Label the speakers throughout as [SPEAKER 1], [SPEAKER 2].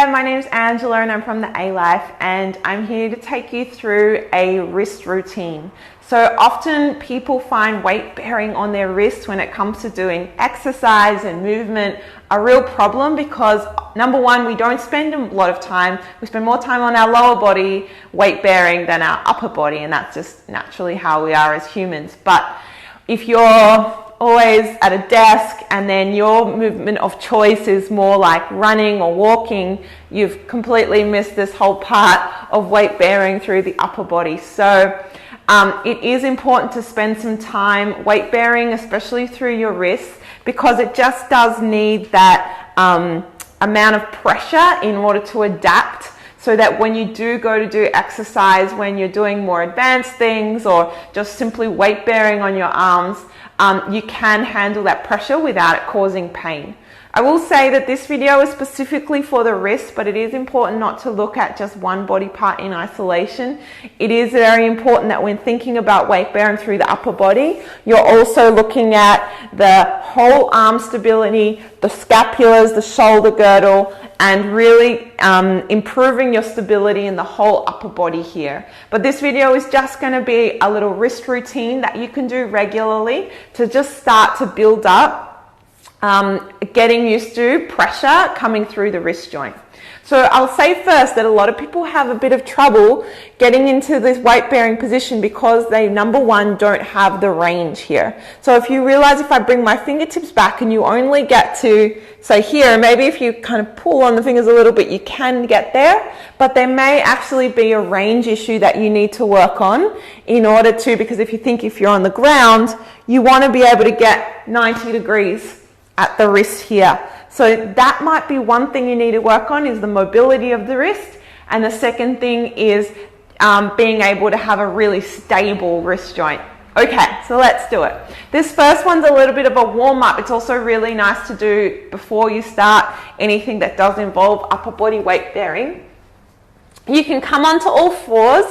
[SPEAKER 1] Hi, my name is Angela and I'm from the A-Life, and I'm here to take you through a wrist routine. So often people find weight bearing on their wrists when it comes to doing exercise and movement a real problem because number one, we don't spend a lot of time. We spend more time on our lower body weight bearing than our upper body, and that's just naturally how we are as humans. But if you're always at a desk and then your movement of choice is more like running or walking, you've completely missed this whole part of weight bearing through the upper body. So it is important to spend some time weight bearing, especially through your wrists, because it just does need that amount of pressure in order to adapt, so that when you do go to do exercise, when you're doing more advanced things or just simply weight bearing on your arms, you can handle that pressure without it causing pain. I will say that this video is specifically for the wrist, but it is important not to look at just one body part in isolation. It is very important that when thinking about weight bearing through the upper body, you're also looking at the whole arm stability, the scapulas, the shoulder girdle, and really improving your stability in the whole upper body here. But this video is just going to be a little wrist routine that you can do regularly to just start to build up getting used to pressure coming through the wrist joint. So I'll say first that a lot of people have a bit of trouble getting into this weight bearing position because they, number one, don't have the range here. So if you realize, if I bring my fingertips back and you only get to, say here, maybe if you kind of pull on the fingers a little bit, you can get there, but there may actually be a range issue that you need to work on in order to, because if you're on the ground, you want to be able to get 90 degrees at the wrist here. So that might be one thing you need to work on, is the mobility of the wrist. And the second thing is being able to have a really stable wrist joint. Okay, so let's do it. This first one's a little bit of a warm-up. It's also really nice to do before you start anything that does involve upper body weight bearing. You can come onto all fours,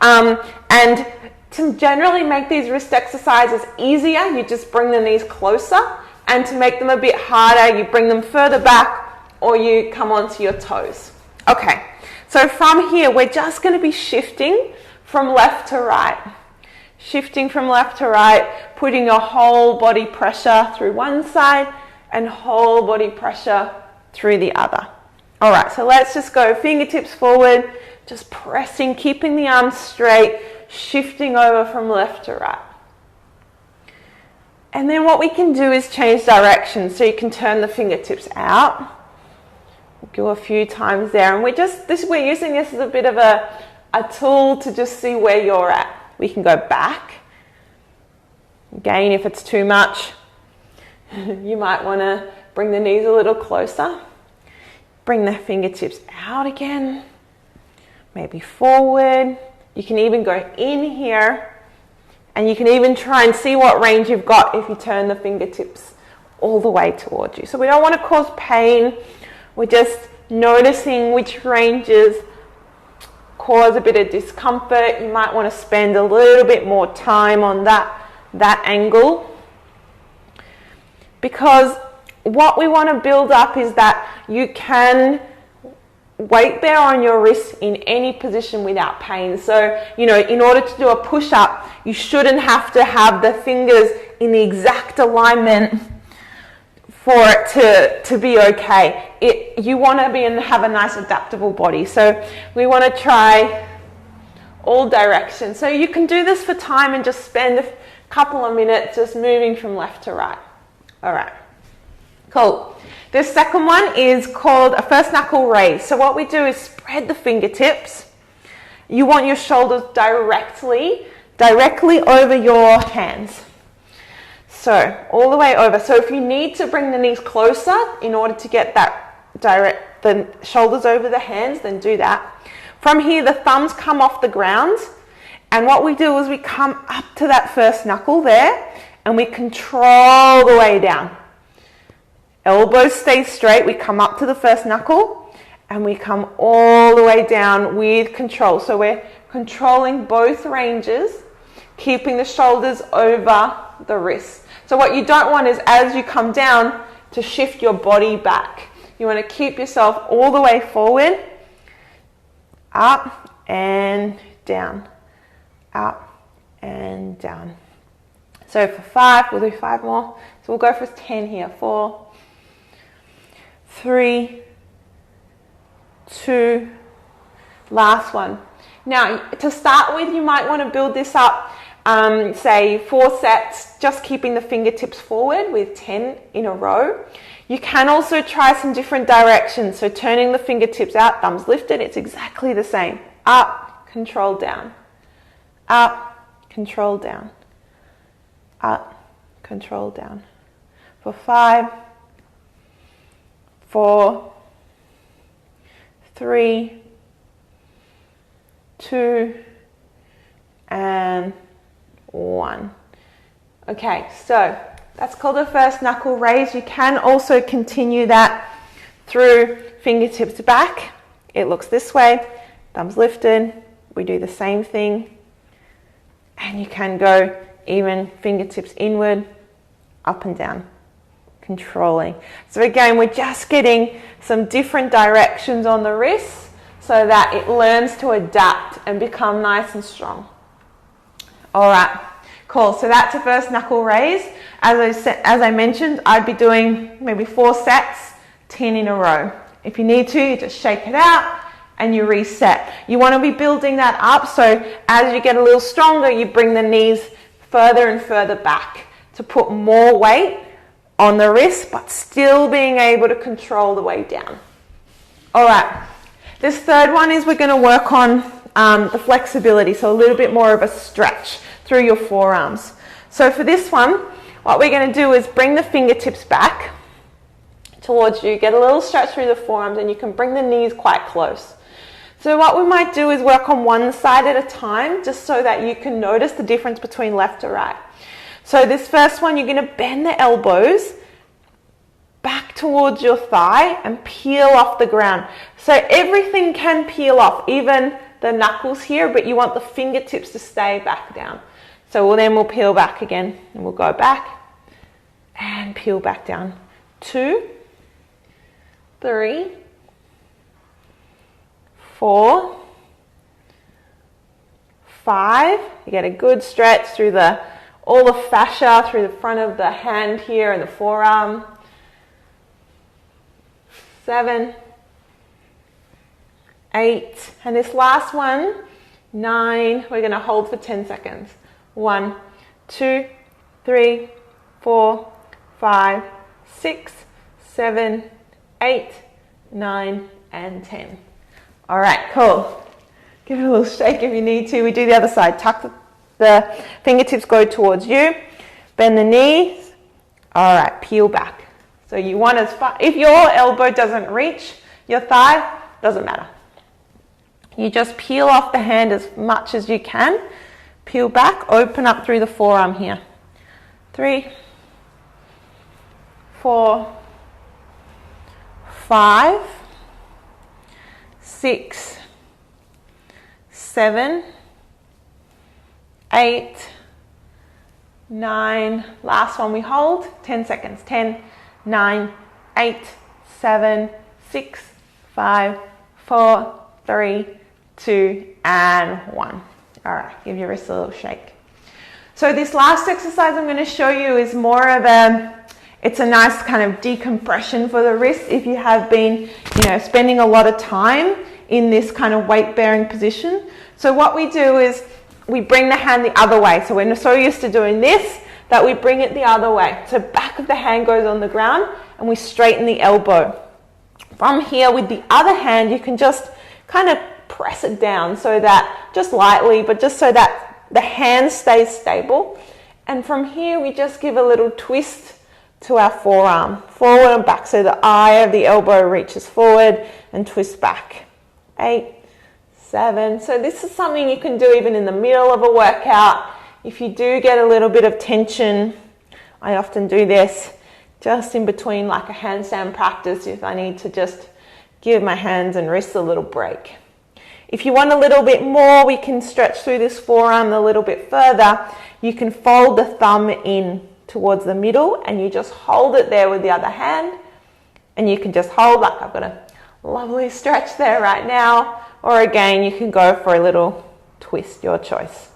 [SPEAKER 1] and to generally make these wrist exercises easier, you just bring the knees closer. And to make them a bit harder, you bring them further back or you come onto your toes. Okay, so from here, we're just going to be shifting from left to right. Shifting from left to right, putting your whole body pressure through one side and whole body pressure through the other. All right, so let's just go fingertips forward, just pressing, keeping the arms straight, shifting over from left to right. And then what we can do is change direction, so you can turn the fingertips out. Go a few times there, and we're using this as a bit of a tool to just see where you're at. We can go back. Again, if it's too much, you might want to bring the knees a little closer. Bring the fingertips out again. Maybe forward. You can even go in here. And you can even try and see what range you've got if you turn the fingertips all the way towards you. So we don't want to cause pain. We're just noticing which ranges cause a bit of discomfort. You might want to spend a little bit more time on that angle. Because what we want to build up is that you can weight bear on your wrists in any position without pain. So, in order to do a push-up, you shouldn't have to have the fingers in the exact alignment for it to be okay. You want to have a nice adaptable body. So we want to try all directions. So you can do this for time and just spend a couple of minutes just moving from left to right. All right, cool. This second one is called a first knuckle raise. So what we do is spread the fingertips. You want your shoulders directly over your hands. So all the way over. So if you need to bring the knees closer in order to get the shoulders over the hands, then do that. From here, the thumbs come off the ground. And what we do is we come up to that first knuckle there and we control the way down. Elbows stay straight. We come up to the first knuckle and we come all the way down with control. So we're controlling both ranges, keeping the shoulders over the wrists. So what you don't want is, as you come down, to shift your body back. You want to keep yourself all the way forward, up and down, up and down. So for 5, we'll do 5 more. So we'll go for 10 here. 4, 3, 2, last one. Now, to start with, you might want to build this up, say 4 sets, just keeping the fingertips forward with 10 in a row. You can also try some different directions. So turning the fingertips out, thumbs lifted, it's exactly the same. Up, control down. Up, control down. Up, control down. For 5, 4, 3, 2, and 1. Okay, so that's called the first knuckle raise. You can also continue that through fingertips back. It looks this way, thumbs lifted. We do the same thing. And you can go even fingertips inward, up and down, controlling. So again, we're just getting some different directions on the wrists so that it learns to adapt and become nice and strong. All right, cool. So that's the first knuckle raise. As I mentioned, I'd be doing maybe 4 sets, 10 in a row. If you need to, you just shake it out and you reset. You want to be building that up, so as you get a little stronger, you bring the knees further and further back to put more weight on the wrist, but still being able to control the way down. All right, this third one is we're going to work on the flexibility, so a little bit more of a stretch through your forearms. So for this one, what we're going to do is bring the fingertips back towards you, get a little stretch through the forearms, and you can bring the knees quite close. So what we might do is work on one side at a time, just so that you can notice the difference between left or right. So this first one, you're going to bend the elbows back towards your thigh and peel off the ground. So everything can peel off, even the knuckles here, but you want the fingertips to stay back down. So we'll peel back again, and we'll go back and peel back down. 2, 3, 4, 5. You get a good stretch through all the fascia through the front of the hand here and the forearm. 7, 8, and this last one, 9. We're going to hold for 10 seconds. 1, 2, 3, 4, 5, 6, 7, 8, 9, and 10. All right, cool. Give it a little shake if you need to. We do the other side. Tuck the fingertips, go towards you. Bend the knees. All right, peel back. So you want as far, if your elbow doesn't reach your thigh, doesn't matter. You just peel off the hand as much as you can. Peel back, open up through the forearm here. 3, 4, 5, 6, 7, 8, 9. Last one we hold, 10 seconds. 10, 9, 8, 7, 6, 5, 4, 3, 2, and 1. All right, give your wrist a little shake. So this last exercise I'm going to show you is more of it's a nice kind of decompression for the wrist if you have been, spending a lot of time in this kind of weight bearing position. So what we do is we bring the hand the other way. So we're so used to doing this that we bring it the other way. So back of the hand goes on the ground and we straighten the elbow. From here with the other hand, you can just kind of press it down so that, just lightly, but just so that the hand stays stable. And from here, we just give a little twist to our forearm, forward and back. So the eye of the elbow reaches forward and twists back. 8, 7. So this is something you can do even in the middle of a workout. If you do get a little bit of tension, I often do this just in between like a handstand practice if I need to just give my hands and wrists a little break. If you want a little bit more, we can stretch through this forearm a little bit further. You can fold the thumb in towards the middle and you just hold it there with the other hand And you can just hold, like I've got a lovely stretch there right now, or again, you can go for a little twist, your choice.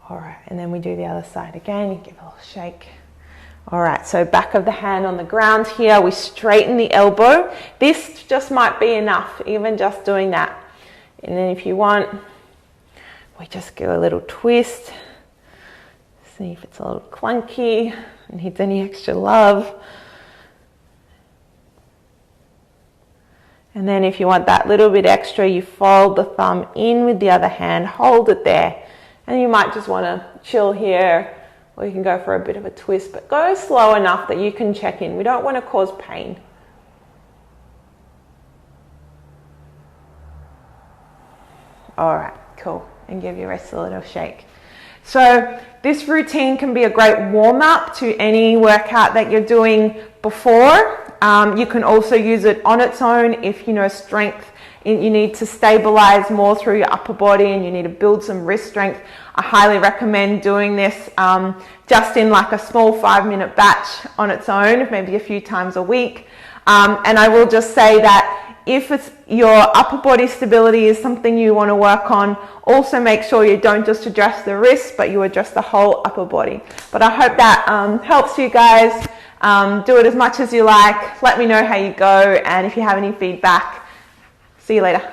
[SPEAKER 1] All right, and then we do the other side again. You give a little shake. All right, so back of the hand on the ground here. We straighten the elbow. This just might be enough, even just doing that. And then if you want, we just give a little twist. See if it's a little clunky and needs any extra love. And then if you want that little bit extra, you fold the thumb in with the other hand, hold it there. And you might just want to chill here, or you can go for a bit of a twist, but go slow enough that you can check in. We don't want to cause pain. All right, cool. And give your wrist a little shake. So this routine can be a great warm-up to any workout that you're doing before. You can also use it on its own if you know strength. You need to stabilize more through your upper body and you need to build some wrist strength. I highly recommend doing this just in like a small 5-minute batch on its own, maybe a few times a week. And I will just say that if your upper body stability is something you want to work on, also make sure you don't just address the wrist, but you address the whole upper body. But I hope that helps you guys. Do it as much as you like. Let me know how you go, and if you have any feedback, see you later.